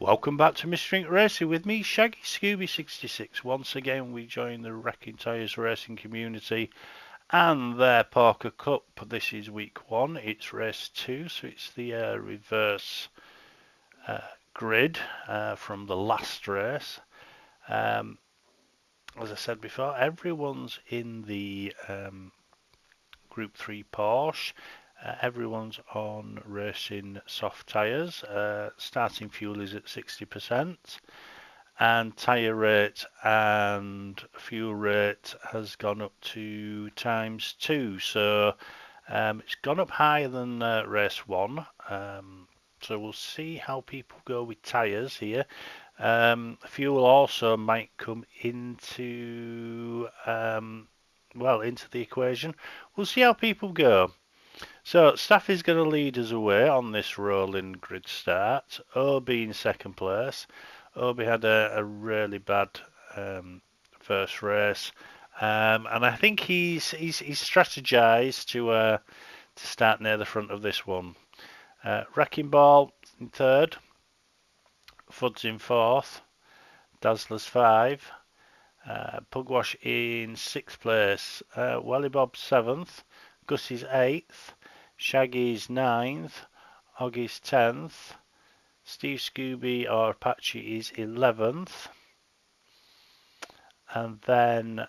Welcome back to Mr. Racing with me, Shaggy Scooby 66. Once again, we join the Wrecking Tyres racing community and their Porka Cup. This is week 1. It's race 2, so it's the reverse grid from the last race. As I said before, everyone's in the Group 3 Porsche. Everyone's on racing soft tyres. Starting fuel is at 60%, and tyre rate and fuel rate has gone up to ×2. So it's gone up higher than race 1. So we'll see how people go with tyres here. Fuel also might come into into the equation. We'll see how people go. So Staffy's going to lead us away on this rolling grid start. Obi in second place. Obi had a really bad first race, and I think he's strategized to start near the front of this one. Wrecking Ball in third, Fuds in fourth, Dazzler's 5, Pugwash in sixth place, Welly Bob 7th, Gussie's 8th, Shaggy's 9th, Oggy's 10th, Steve Scooby or Apache is 11th, and then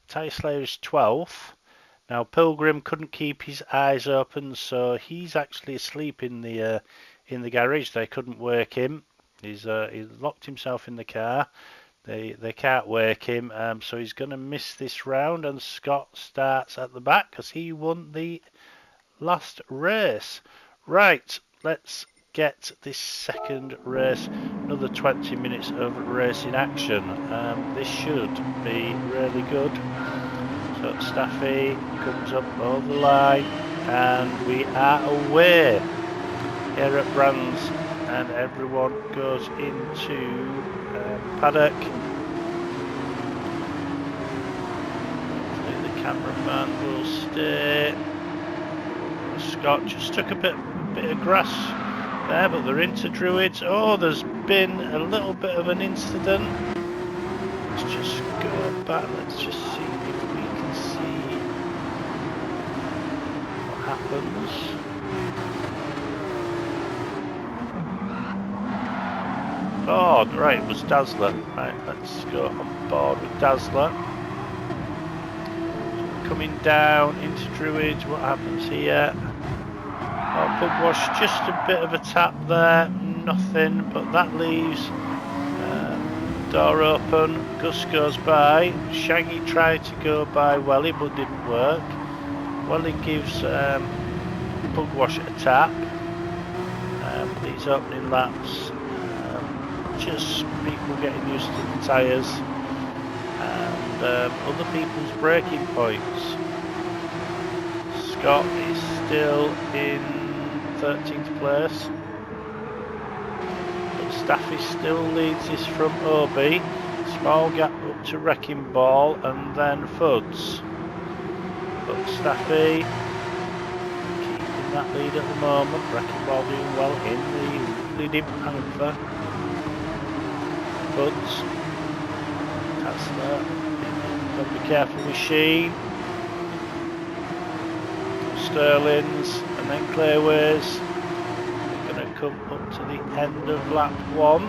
Tyre Slayer is 12th. Now Pilgrim couldn't keep his eyes open, so he's actually asleep in the garage. They couldn't wake him. He's locked himself in the car. They can't wake him, so he's going to miss this round, and Scott starts at the back because he won the last race. Right, let's get this second race, another 20 minutes of racing action. This should be really good. So Staffy comes up over the line, and we are away here at Brands, and everyone goes into paddock. The cameraman will stay. Scott just took a bit of grass there, but they're into Druids. Oh, there's been a little bit of an incident. Let's just go back. Let's just see if we can see what happens. Oh, right, it was Dazzler. Right, let's go on board with Dazzler. Coming down into Druids, what happens here? Oh, Pugwash, just a bit of a tap there, nothing, but that leaves door open. Gus goes by. Shaggy tried to go by Welly, but didn't work. Welly gives Pugwash a tap. These opening laps. Just people getting used to the tyres and other people's braking points. Scott is still in 13th place, but Staffy still leads this from Obi. Small gap up to Wrecking Ball and then Fuds, but Staffy keeping that lead at the moment. Wrecking Ball doing well in the leading Panther. Fuds, that's that. Gotta be careful with Sheen. Sterling's and then Clayways. They're going to come up to the end of lap 1.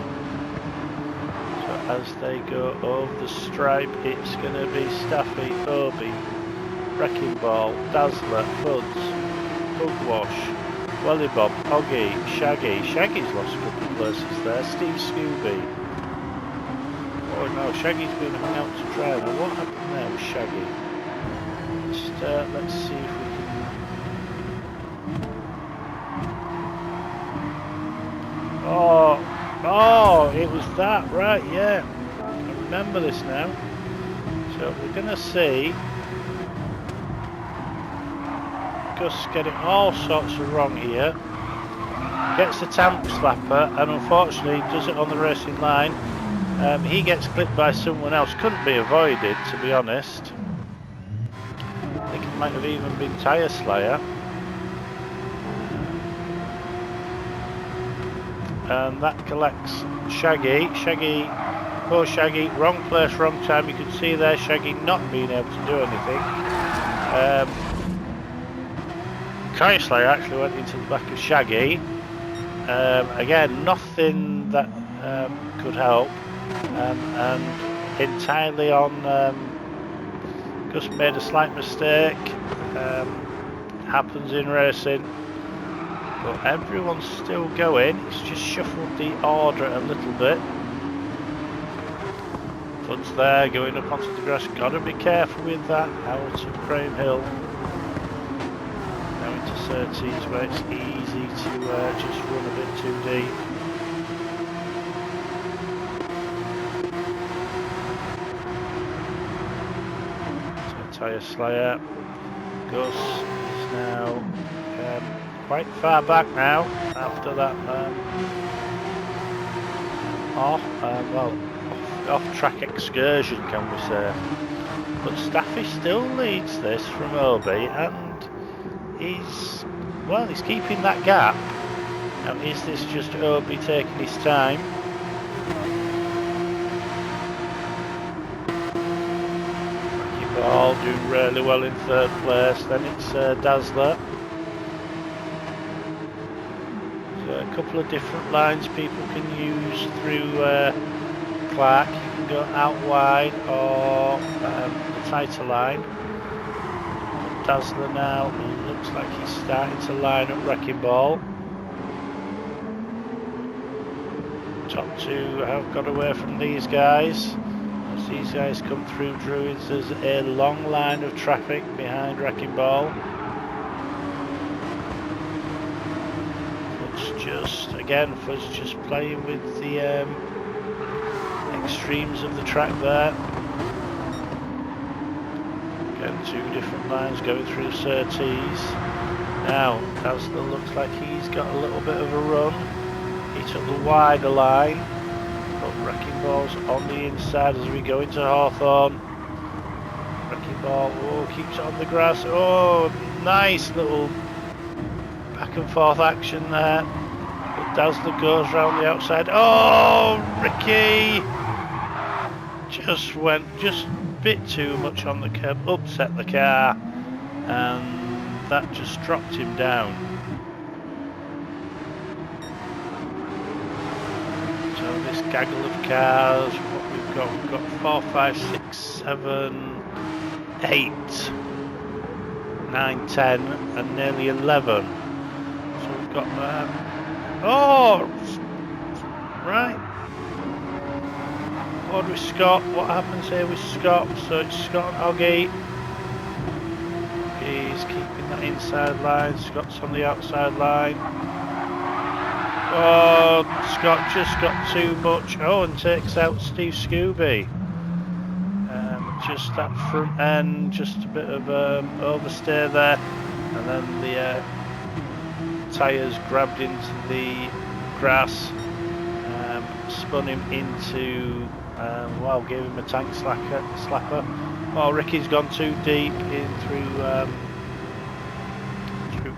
So as they go over the stripe, it's going to be Staffy, Obi, Wrecking Ball, Dazzler, Fuds, Pugwash, Welly Bob, Oggy, Shaggy. Shaggy's lost a couple of places there. Steve Scooby. Oh no, Shaggy's been hung out to dry. Now what happened there with Shaggy? Just let's see if we can. Oh, it was that, right? Yeah, I remember this now. So we're gonna see Gus getting all sorts of wrong here. Gets the tank slapper, and unfortunately does it on the racing line. He gets clipped by someone else. Couldn't be avoided, to be honest. I think it might have even been Tyre Slayer. and that collects Shaggy. Poor Shaggy, wrong place, wrong time. You can see there Shaggy not being able to do anything. Tyre Slayer actually went into the back of Shaggy. Again, nothing that could help, and entirely on just made a slight mistake. Happens in racing, but everyone's still going. It's just shuffled the order a little bit. Flood's there, going up onto the grass. Gotta be careful with that. Out of Graham Hill. Now into Surtees, where it's easy to just run a bit too deep. Tyre Slayer. Gus is now quite far back now after that off-track excursion, can we say. But Staffy still leads this from Obi, and he's keeping that gap. Now, is this just Obi taking his time? All doing really well in third place. Then it's Dazzler. So a couple of different lines people can use through Clark. You can go out wide or the tighter line. But Dazzler now looks like he's starting to line up Wrecking Ball. Top two have got away from these guys. These guys come through Druids. There's a long line of traffic behind Wrecking Ball. Fud's just playing with the extremes of the track there. Again, two different lines going through Surtees. Now, Dazzler looks like he's got a little bit of a run. He took the wider line. But Wrecking Ball's on the inside as we go into Hawthorne. Wrecking Ball, keeps it on the grass. Oh, nice little back and forth action there. But Dazzler goes round the outside. Oh, Ricky! Just went a bit too much on the curb, upset the car, and that just dropped him down. This gaggle of cars, what we've got 4, 5, 6, 7, 8, 9, 10 and nearly 11. So we've got right. What with Scott? What happens here with Scott? So it's Scott and Oggy. He's keeping that inside line. Scott's on the outside line. Oh, Scott just got too much. Oh, and takes out Steve Scooby. Just that front end, just a bit of overstay there, and then the tyres grabbed into the grass, spun him into, gave him a tank slapper. Oh, Ricky's gone too deep in through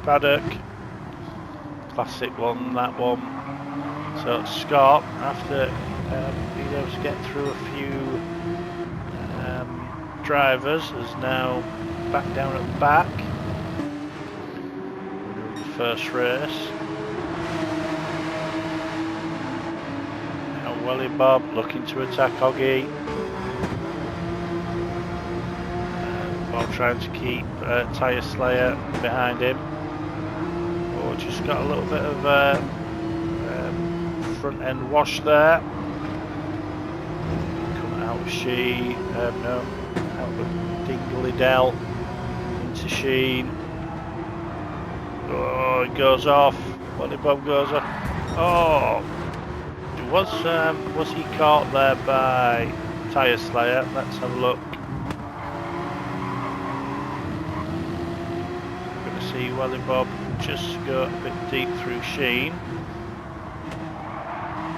paddock. Classic one, that one. So Scott, after being able to get through a few drivers, is now back down at the back. The first race. Now Welly Bob looking to attack Oggy. While trying to keep Tyre Slayer behind him. Just got a little bit of front end wash there. Coming out of out of Dingley Dell into Sheen. Oh, it goes off. Welly Bob goes off. Oh, was he caught there by Tyre Slayer? Let's have a look. We're going to see Welly Bob just go a bit deep through Sheen.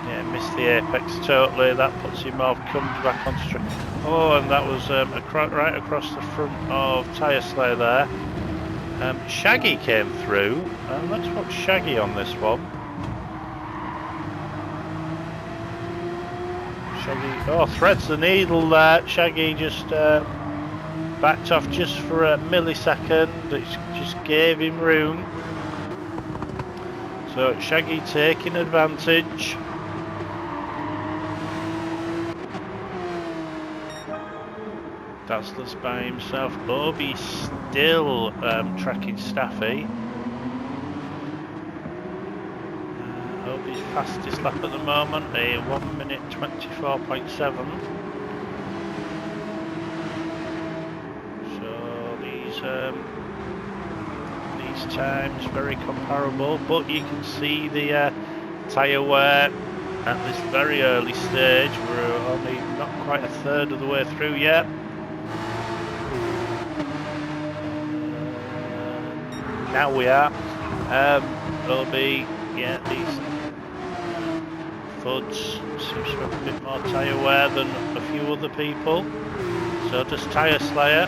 Yeah, missed the apex totally. That puts him off. Comes back on track. Oh, and that was right across the front of Tyre Slayer there. Shaggy came through. Let's watch Shaggy on this one. Oh, threads the needle there. Shaggy just backed off just for a millisecond. It just gave him room. So Shaggy taking advantage. Dazzler's by himself. Obi still tracking Staffy. Obi's fastest lap at the moment, a 1 minute 24.7. So these times very comparable, but you can see the tyre wear at this very early stage. We're only not quite a third of the way through yet. Now we are. Obi, yeah, these Fuds seems to have a bit more tyre wear than a few other people. So just tyre slayer.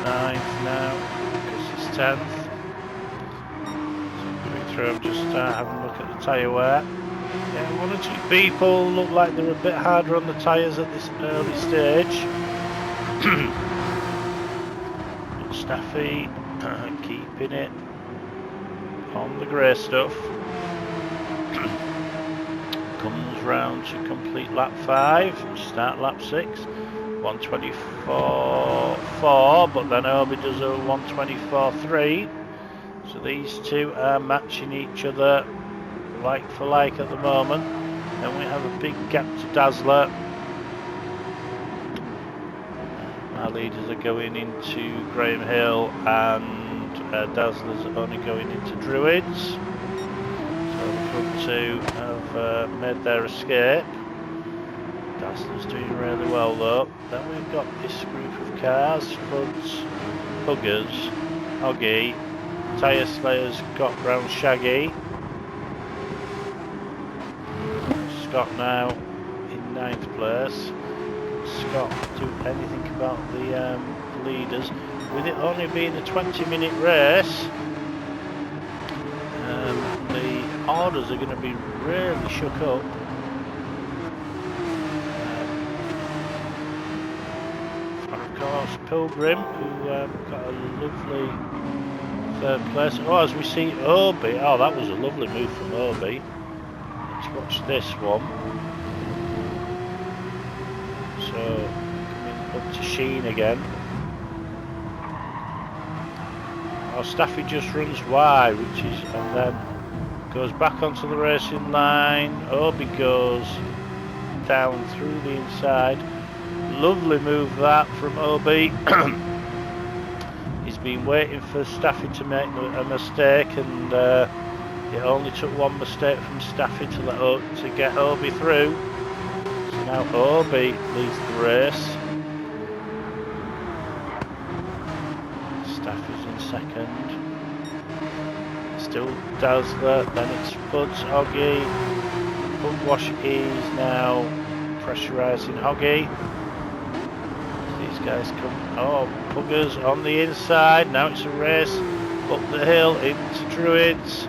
9th now, because it's 10th. So going through, I'm just having a look at the tyre wear. Yeah, one or two people look like they're a bit harder on the tyres at this early stage. Staffy keeping it on the grey stuff. Comes round to complete lap 5, start lap 6. 124.4, but then Obi does a 124.3. So these two are matching each other like for like at the moment. Then we have a big gap to Dazzler. Our leaders are going into Graham Hill, and Dazzler's only going into Druids. So the front two have made their escape. Dazzler's doing really well though. Then we've got this group of cars, Fuds, Huggers, Hoggy, Tyre Slayers got round Shaggy. Scott now in 9th place. Scott do anything about the leaders. With it only being a 20-minute race, the orders are going to be really shook up. Of course, Pilgrim, who got a lovely 3rd place. Oh, as we see Obi, oh, that was a lovely move from Obi. Let's watch this one. So, coming up to Sheen again. Oh, Staffy just runs wide, which is, and then goes back onto the racing line. Obi goes down through the inside. Lovely move that from Obi. He's been waiting for Staffy to make a mistake, and it only took one mistake from Staffy to get Obi through. So now Obi leads the race. Staffy's in 2nd. Still Dazzler, then it's Fuds, Hoggy. Pugwash is now pressurising Hoggy. These guys come, oh, Puggers on the inside, now it's a race up the hill into Druids.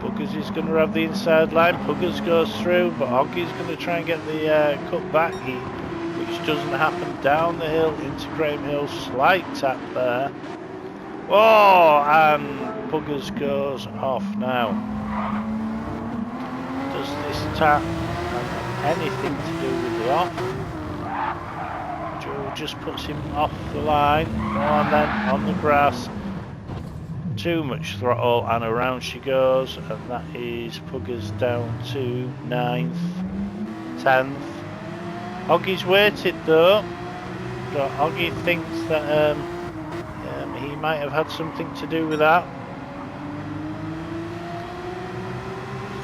Puggers is going to have the inside line, Puggers goes through, but Hoggy's going to try and get the cut back, which doesn't happen, down the hill into Graham Hill, slight tap there. Oh, and Puggers goes off now. Does this tap have anything to do with the off? Joe just puts him off the line, and then on the grass, too much throttle, and around she goes, and that is Puggers down to 9th, 10th. Hoggy's waited though, but Hoggy thinks that he might have had something to do with that.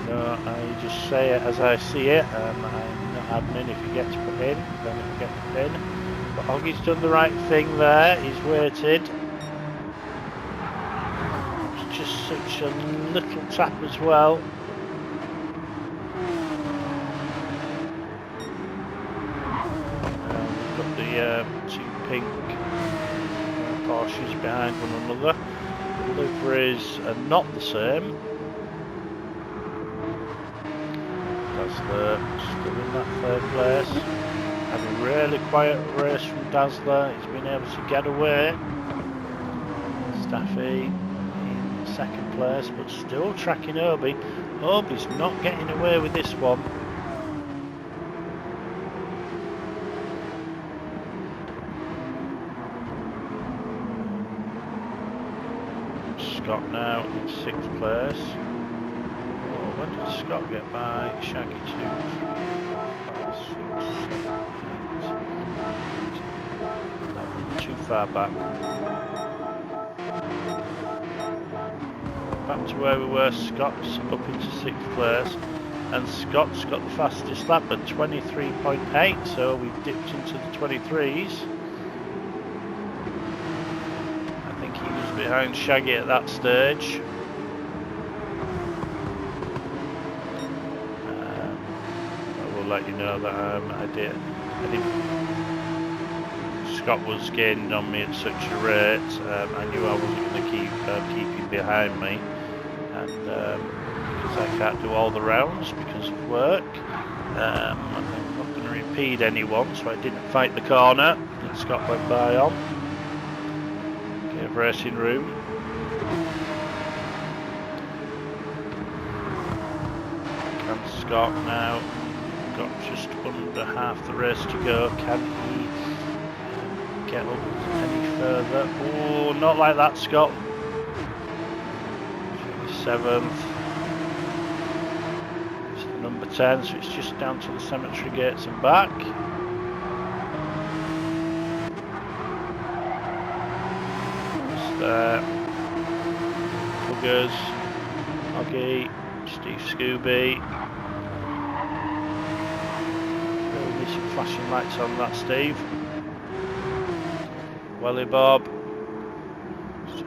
So I just say it as I see it, I'm not admin if he gets put in, then he'll get put in. But Hoggy's done the right thing there, he's waited. It's just such a little tap as well. We've got the two pink Porsches behind one another. The liveries are not the same. Dazzler still in that third place. Had a really quiet race from Dazzler. He's been able to get away. Staffy in second place, but still tracking Obi. Obi's not getting away with this one. Scott now in sixth place. Oh, when did Scott get by? Shaggy 2, 3, 4, 5, 6, 7, 8, 9, 10, 11. Too far back. Back to where we were. Scott's up into sixth place, and Scott's got the fastest lap at 23.8. So we've dipped into the 23s. Behind Shaggy at that stage. I will let you know that I did. Scott was gaining on me at such a rate. I knew I wasn't going to keep him behind me, and because I can't do all the rounds because of work, I'm not going to impede anyone, so I didn't fight the corner that Scott went by on. Racing room. And Scott now got just under half the race to go. Can he get up any further? Oh, not like that, Scott. 7th. It's the number 10, so it's just down to the cemetery gates and back. Buggers, Oggy, Steve Scooby. Really need some flashing lights on that, Steve. Welly Bob.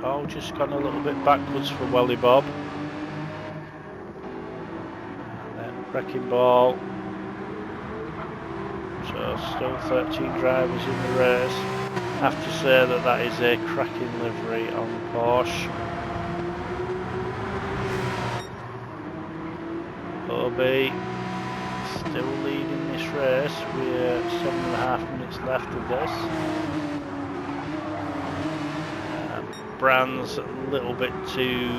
Oh, just gone a little bit backwards for Welly Bob. And then Wrecking Ball. So still 13 drivers in the race. Have to say that that is a cracking livery on Porsche. Obi still leading this race. We're 7.5 minutes left of this. Brand's a little bit too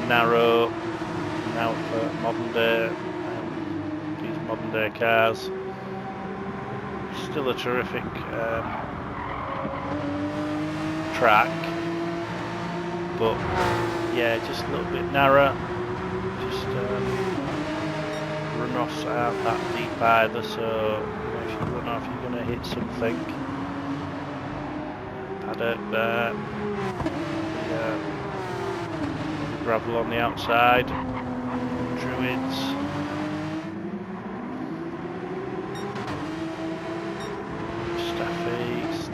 narrow now for modern day. These modern day cars. Still a terrific track, but yeah, just a little bit narrow. Just runoffs aren't that deep either, so if you run off, you're going to hit something. Paddock there. Gravel on the outside. Druids.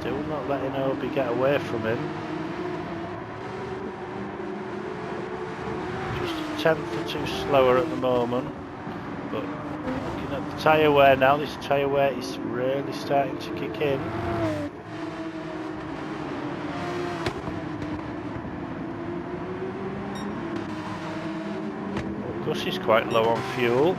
Still not letting Obi get away from him. Just a tenth or two slower at the moment. But looking at the tyre wear now, this tyre wear is really starting to kick in. Well, Gus is quite low on fuel.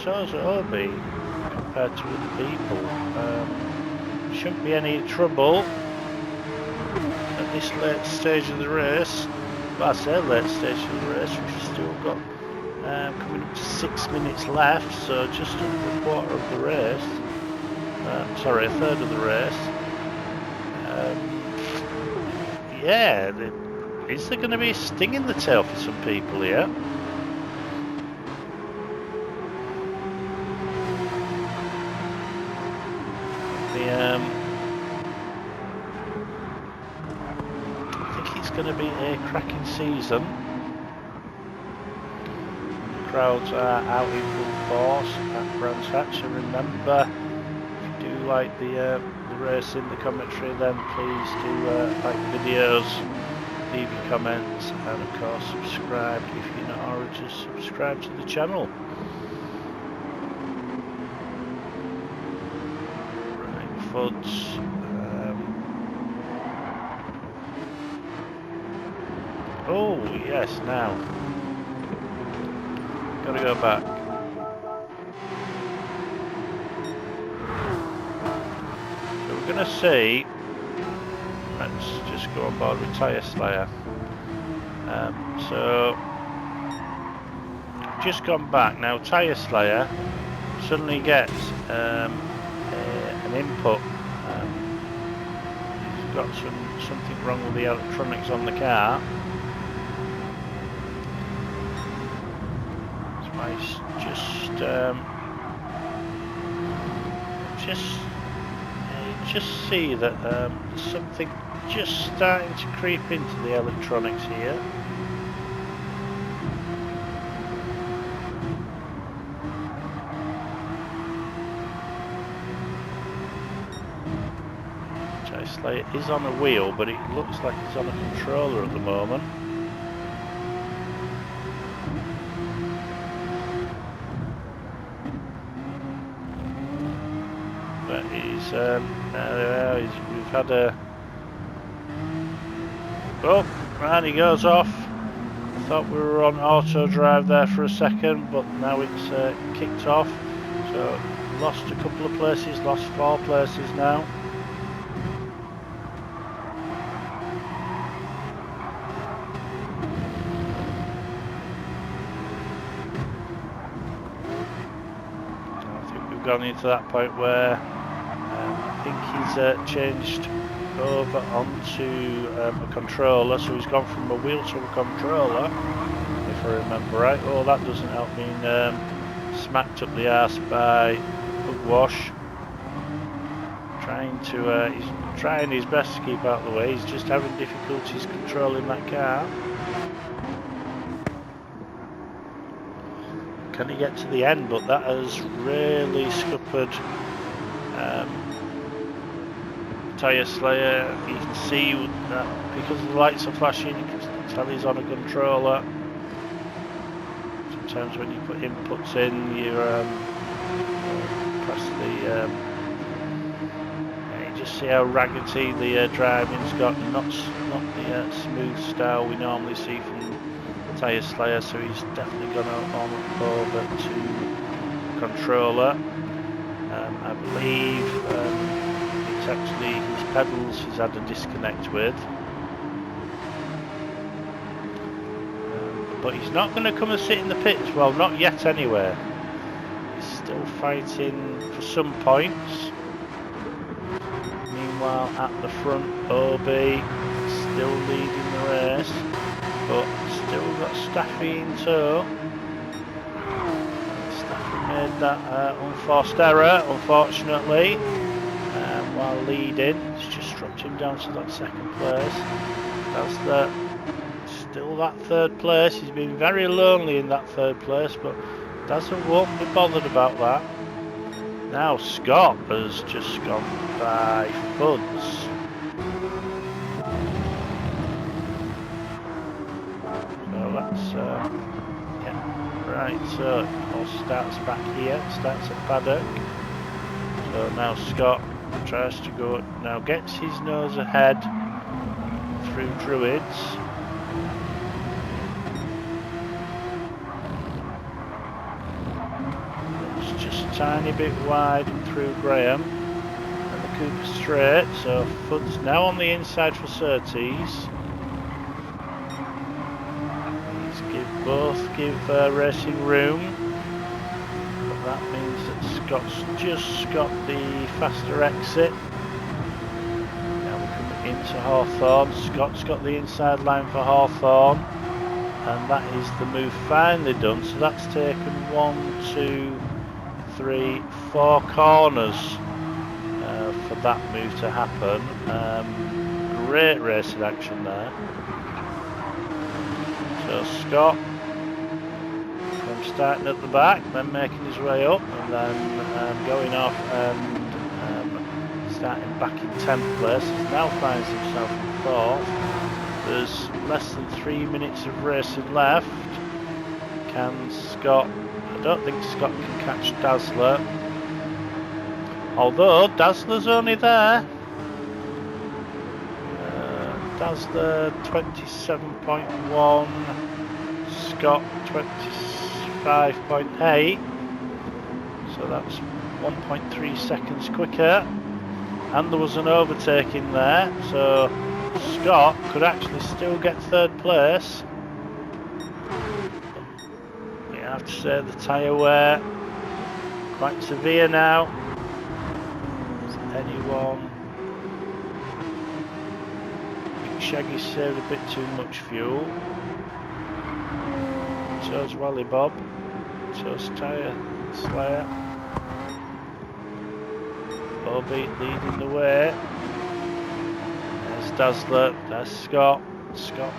So's Obi compared to other people. Shouldn't be any trouble at this late stage of the race. Well, I say late stage of the race, we've still got coming up to 6 minutes left, so just under a quarter of the race. Sorry, a third of the race. Yeah, is there going to be a sting in the tail for some people here? I think it's going to be a cracking season. The crowds are out in full force at Brands Hatch, so remember, if you do like the race in the commentary, then please do like the videos, leave your comments, and of course subscribe if you're not already. Just subscribe to the channel. Fuds. Oh, yes, now. Gotta go back. So we're gonna see. Let's just go on board with Tyre Slayer. So, just gone back. Now, Tyre Slayer suddenly gets an input. He's got something wrong with the electronics on the car. So I just see that there's something just starting to creep into the electronics here. Slayer is on a wheel, but it looks like it's on a controller at the moment. But we've had a... Oh, and he goes off. I thought we were on auto drive there for a second, but now it's kicked off. So lost a couple of places, lost 4 places now. Gone into that point where I think he's changed over onto a controller, so he's gone from a wheel to a controller, if I remember right. Oh, that doesn't help me. Smacked up the arse by Hoogwash. He's trying his best to keep out of the way. He's just having difficulties controlling that car. Can he get to the end? But that has really scuppered Tyre Slayer. You can see that because the lights are flashing, you can tell he's on a controller. Sometimes when you put inputs in, you press the... you just see how raggedy the driving's got, not the smooth style we normally see from Tyre Slayer, so he's definitely gone on over to controller. I believe it's actually his pedals he's had a disconnect with. But he's not going to come and sit in the pits, well, not yet anyway. He's still fighting for some points. Meanwhile, at the front, OB still leading the race, but still got Staffy in tow. Staffy made that unforced error, unfortunately, while leading. It's just dropped him down to that second place. That's still that third place. He's been very lonely in that third place, but won't be bothered about that. Now Scott has just gone by Fuds. Yeah, right, so it all starts back here, starts at paddock. So now Scott tries to go, now gets his nose ahead through Druids. It's just a tiny bit wide through Graham and the Cooper straight, so Fuds now on the inside for Surtees. Both give racing room, but that means that Scott's just got the faster exit. Now we're coming into Hawthorne. Scott's got the inside line for Hawthorne, and that is the move finally done. So that's taken 1, 2, 3, 4 corners for that move to happen. Great racing action there. So Scott starting at the back, then making his way up, and then going off and starting back in 10th place. He now finds himself in 4th. There's less than 3 minutes of racing left. Can Scott... I don't think Scott can catch Dazzler. Although Dazzler's only there. Dazzler 27.1, Scott 25.8, so that's 1.3 seconds quicker, and there was an overtaking there, so Scott could actually still get third place. You have to say the tyre wear quite severe now. Is anyone? Shaggy saved a bit too much fuel. So's Wally Bob. So's Tyre Slayer. Bobby leading the way. There's Dazzler. There's Scott. Scott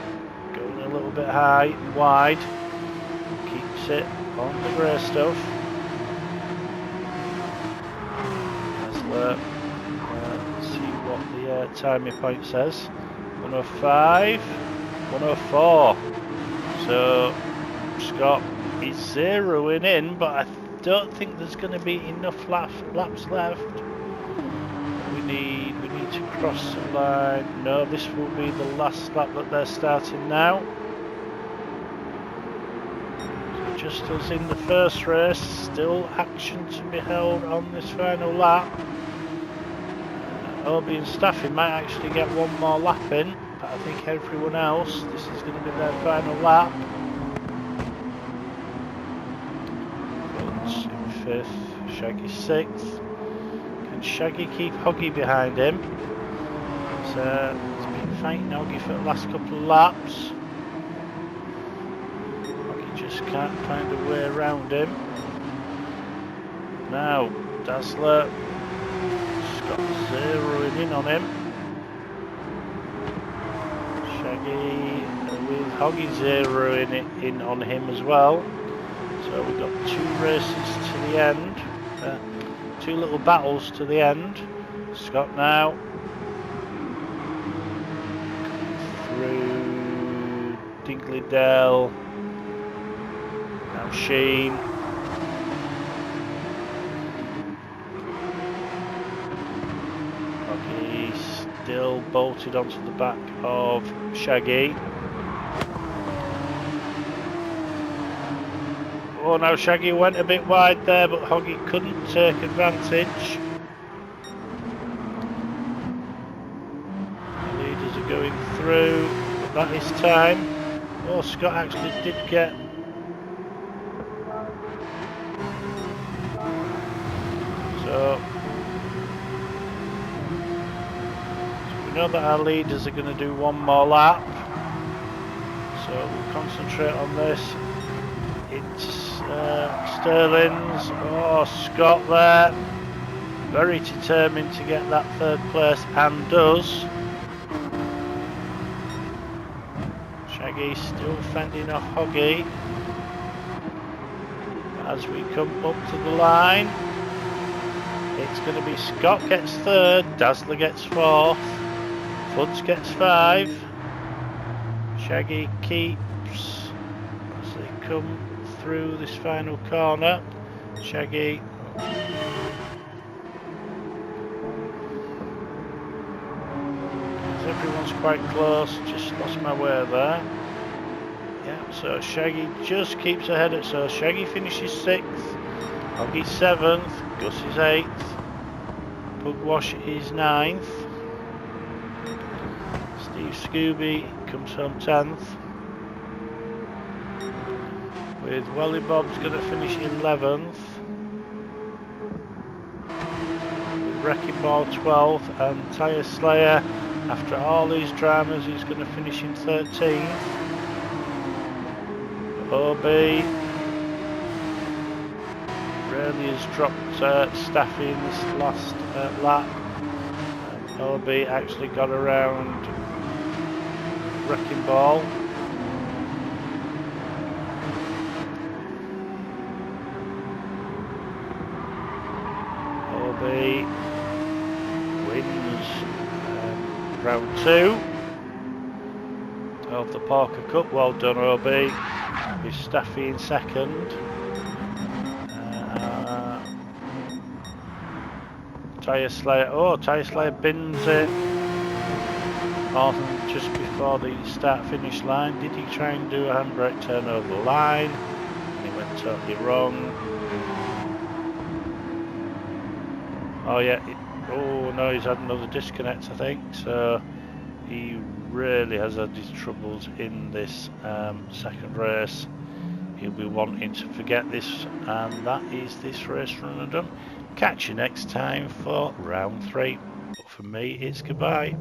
going a little bit high, wide. Keeps it on the grey stuff. Dazzler. Let's see what the timing point says. 105, 104. So Scott is zeroing in, but I don't think there's going to be enough laps left. We need to cross the line. No, this will be the last lap that they're starting now. So just as in the first race, still action to be held on this final lap. Obi and Staffy might actually get one more lap in, but I think everyone else, this is going to be their final lap. Guns in 5th, Shaggy 6th. Can Shaggy keep Hoggy behind him? He's been fighting Hoggy for the last couple of laps. Hoggy just can't find a way around him. Now, Dazzler. Zeroing in on him. Shaggy with Hoggy zeroing in on him as well. So we've got 2 races to the end. 2 little battles to the end. Scott now. Through Dingley-Dell. Now Sheen. Still bolted onto the back of Shaggy. Oh, now Shaggy went a bit wide there, but Hoggy couldn't take advantage. The leaders are going through, but that is time. Oh, Scott actually did get... So we know that our leaders are going to do one more lap, so we'll concentrate on this. It's Sterling's. Oh, Scott there, very determined to get that third place, and does. Shaggy still fending off Hoggy as we come up to the line. It's going to be Scott gets third, Dazzler gets fourth, Fuds gets 5. Shaggy keeps as they come through this final corner. Shaggy. Everyone's quite close, just lost my way there. Yeah, so Shaggy just keeps ahead of, so Shaggy finishes 6th, Hoggy 7th, Gus is 8th, Pugwash is 9th, Steve Scooby comes home 10th, with Welly Bob's going to finish 11th, with Wrecking Ball 12th, and Tyre Slayer, after all these dramas, is going to finish in 13th. OB really has dropped Staffy in this last lap. OB actually got around Wrecking Ball. OB wins round 2 of the Porka Cup. Well done, OB. With Staffy in 2nd. Tyre Slayer. Oh, Tyre Slayer bins it. Orton just before the start-finish line. Did he try and do a handbrake turn over the line? He went totally wrong. Oh yeah, oh no, he's had another disconnect I think, so he really has had his troubles in this second race. He'll be wanting to forget this, and that is this race run and done. Catch you next time for round 3, but for me it's goodbye.